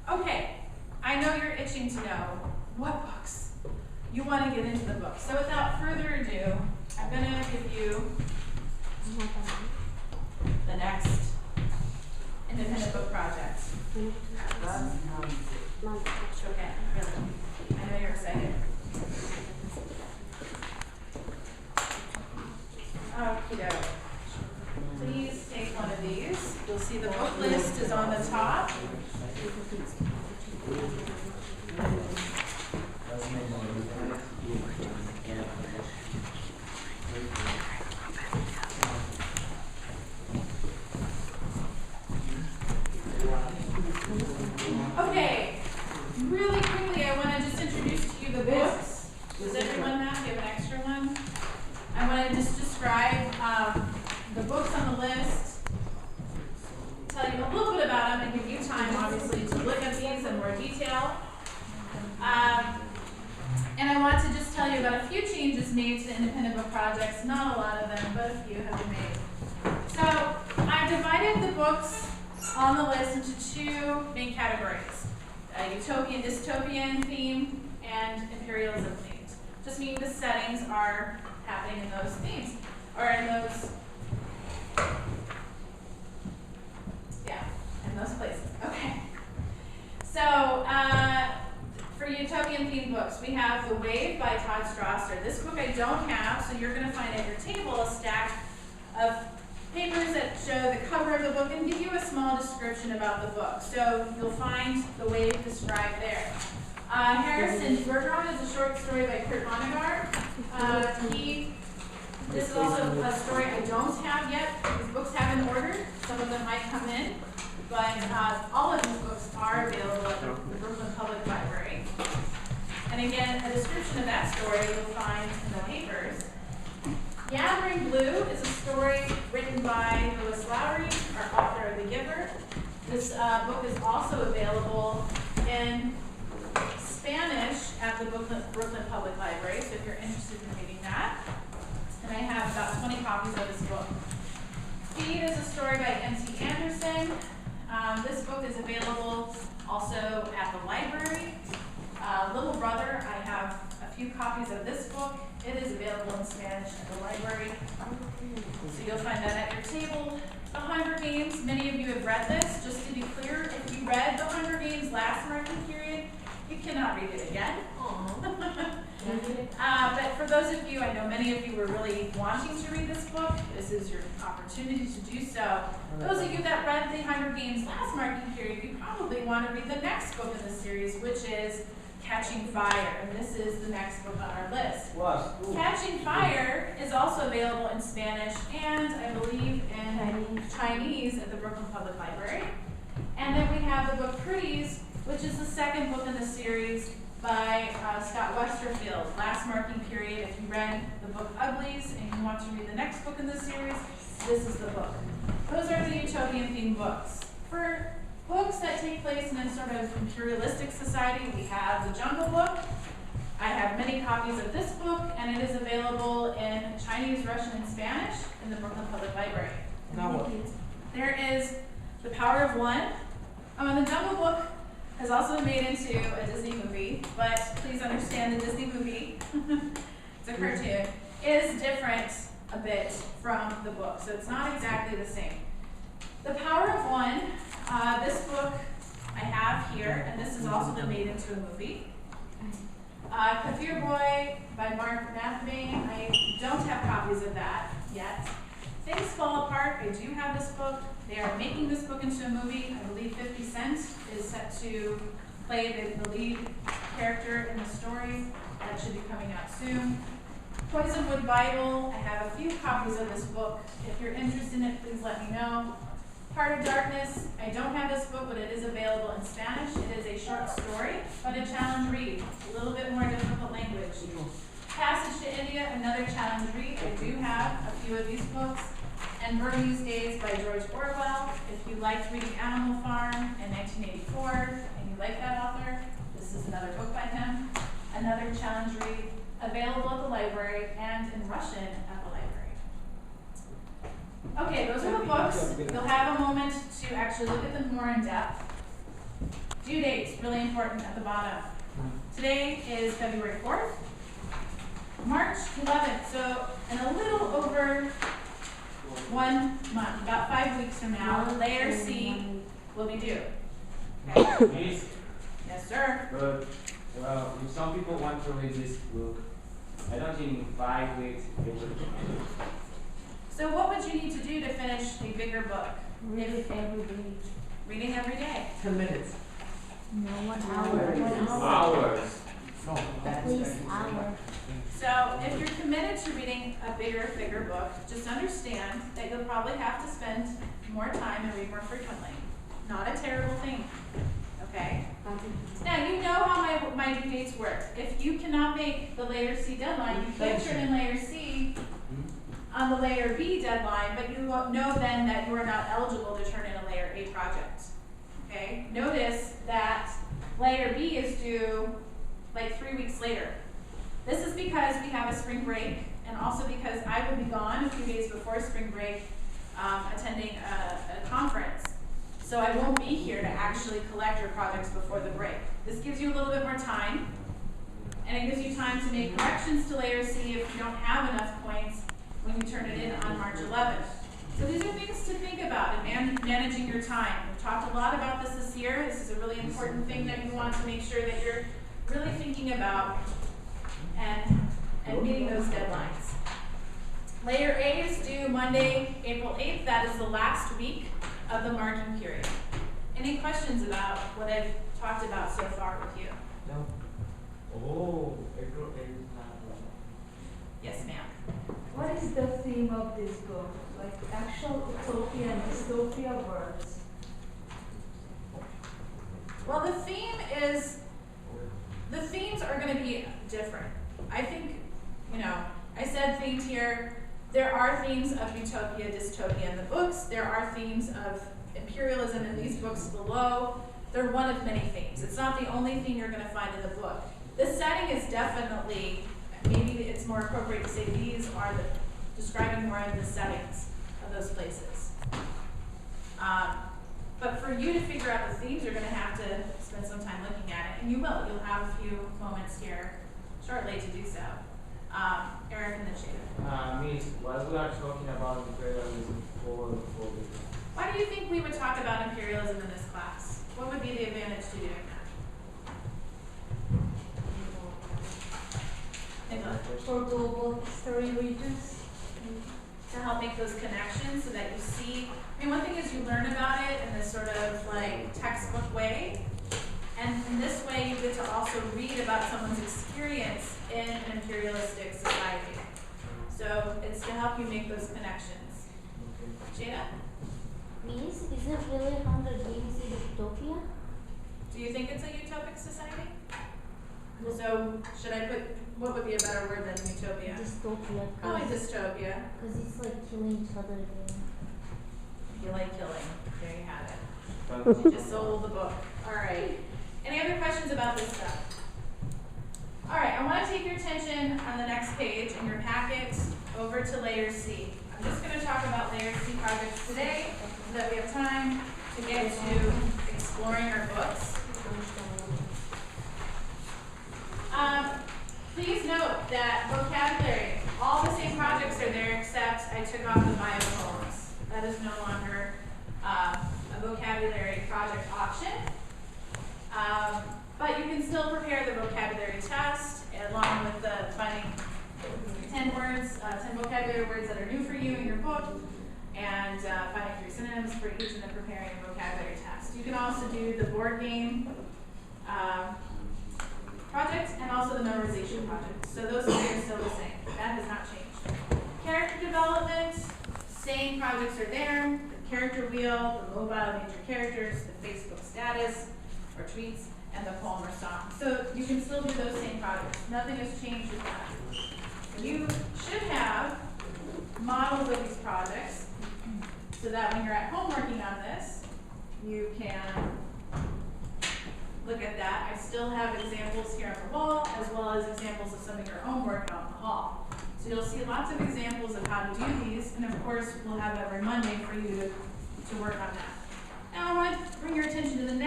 Okay, I know you're itching to know what books you want to get into the book. So without further ado, I'm going to give you the next independent book project. Okay, really. I know you're excited. Okey-doke. Please take one of these. You'll see the book list is on the top. Okay, really quickly, I want to just introduce to you the books. Does everyone have? Do you have an extra one? I want to just describe the books on the list, tell you a little bit about them, and give you time, obviously, to look at these in more detail. And I want to just tell you about a few changes made to the independent book projects. Not a lot of them, but a few have been made. So I've divided the books on the list into two main categories: utopian, dystopian theme, and imperialism themed. Just meaning the settings are happening in those themes, or in those, in those places. Okay. So for utopian themed books, we have The Wave by Todd Strasser. This book I don't have, so you're going to find at your table a stack of papers that show the cover of the book and give you a small description about the book. So you'll find The Wave described there. Harrison Bergeron is a short story by Kurt Vonnegut. This is also a story I don't have yet. These books have been ordered. Some of them might come in. But all of these books are available at the Brooklyn Public Library. And again, a description of that story you'll find in the papers. Gathering Blue is a story written by Lois Lowry, our author of The Giver. This book is also available in Spanish at the Brooklyn Public Library, so if you're interested in reading that. And I have about 20 copies of this book. Feed is a story by N.T. Anderson. This book is available also at the library. Little Brother, I have a few copies of this book. It is available in Spanish at the library. So you'll find that at your table. The Hunger Games, many of you have read this. Just to be clear, if you read The Hunger Games last marking period, you cannot read it again. But for those of you, I know many of you were really wanting to read this book. This is your opportunity to do so. Those of you that read The Hunger Games last marking period, you probably want to read the next book in the series, which is Catching Fire. And this is the next book on our list. Catching Fire is also available in Spanish and I believe in Chinese at the Brooklyn Public Library. And then we have the book Pretties, which is the second book in the series by Scott Westerfield. Last marking period, if you read the book Uglies and you want to read the next book in the series, this is the book. Those are the utopian themed books. For books that take place in a sort of imperialistic society, we have The Jungle Book. I have many copies of this book, and it is available in Chinese, Russian, and Spanish in the Brooklyn Public Library. There is The Power of One. The Jungle Book has also been made into a Disney movie, but please understand the Disney movie, it's a cartoon, is different a bit from the book, so it's not exactly the same. The Power of One, this book I have here, and this has also been made into a movie. Kafir Boy by Mark Mathmain, I don't have copies of that yet. Things Fall Apart, I do have this book. They are making this book into a movie. I believe 50 Cent is set to play the lead character in the story. That should be coming out soon. Poisonwood Bible, I have a few copies of this book. If you're interested in it, please let me know. Heart of Darkness, I don't have this book, but it is available in Spanish. It is a short story, but a challenge read. A little bit more difficult language. Passage to India, another challenge read. I do have a few of these books. And Burmese Days by George Orwell. If you liked reading Animal Farm in 1984 and you like that author, this is another book by him. Another challenge read, available at the library and in Russian at the library. Okay, those are the books. You'll have a moment to actually look at them more in depth. Due dates, really important at the bottom. Today is February 4th. March 11th, so in a little over 1 month, about 5 weeks from now, layer C will be due. Okay? Miss, Yes, sir. but well, if some people want to read this book, I don't think in 5 weeks they will. So what would you need to do to finish a bigger book? Read it every day. Reading every day. 10 minutes. No, 1 hour. 1 hour. Hours. No, At least hour. So if you're committed to reading a bigger, thicker book, just understand that you'll probably have to spend more time and read more frequently. Not a terrible thing, okay? Now, you know how my due dates work. If you cannot make the layer C deadline, you can't turn in layer C on the layer B deadline, but you know then that you are not eligible to turn in a layer A project, okay? Notice that layer B is due like 3 weeks later. This is because we have a spring break, and also because I will be gone a few days before spring break attending a conference. So I won't be here to actually collect your projects before the break. This gives you a little bit more time, and it gives you time to make corrections to layer C if you don't have enough points when you turn it in on March 11th. So these are things to think about in managing your time. We've talked a lot about this year. This is a really important thing that you want to make sure that you're really thinking about and meeting those deadlines. Layer A is due Monday, April 8th. That is the last week of the marking period. Any questions about what I've talked about so far with you? No. Oh, April 8th. Yes, ma'am. What is the theme of this book? Like actual utopia and dystopia words? Well, the themes are going to be different. I think, I said themes here. There are themes of utopia, dystopia in the books. There are themes of imperialism in these books below. They're one of many themes. It's not the only theme you're going to find in the book. The setting is definitely, maybe it's more appropriate to say these are describing more of the settings of those places. But for you to figure out the themes, you're going to have to spend some time looking at it, and you will. You'll have a few moments here shortly to do so. Eric and then Shayna. Miss, what we are talking about imperialism for Why do you think we would talk about imperialism in this class? What would be the advantage to doing that? Nicola? For global history regions? To help make those connections so that you see, one thing is you learn about it in this sort of like textbook way, and in this way you get to also read about someone's experience in an imperialistic society. So it's to help you make those connections. Jada, Miss, is it really Hunger Games in utopia? do you think it's a utopic society? So should I put, what would be a better word than utopia? Dystopia. Probably dystopia. Because it's like killing each other again. You like killing. There you have it. You just sold the book. All right. Any other questions about this stuff? All right, I want to take your attention on the next page in your packet over to layer C. I'm just going to talk about layer C projects today so that we have time to get to exploring our books. Please note that vocabulary, all the same projects are there except I took off the bio poems. That is no longer a vocabulary project option. But you can still prepare the vocabulary test along with the finding 10 vocabulary words that are new for you in your book, and finding 3 synonyms for each, and then preparing a vocabulary test. You can also do the board game project and also the memorization project. So those 3 are still the same. That has not changed. Character development, same projects are there. The character wheel, the mobile major characters, the Facebook status or tweets, and the poem or song. So you can still do those same projects. Nothing has changed with that. You should have models of these projects so that when you're at home working on this, you can look at that. I still have examples here on the wall, as well as examples of some of your homework out in the hall. So you'll see lots of examples of how to do these, and of course, we'll have every Monday for you to work on that. Now I want to bring your attention to the next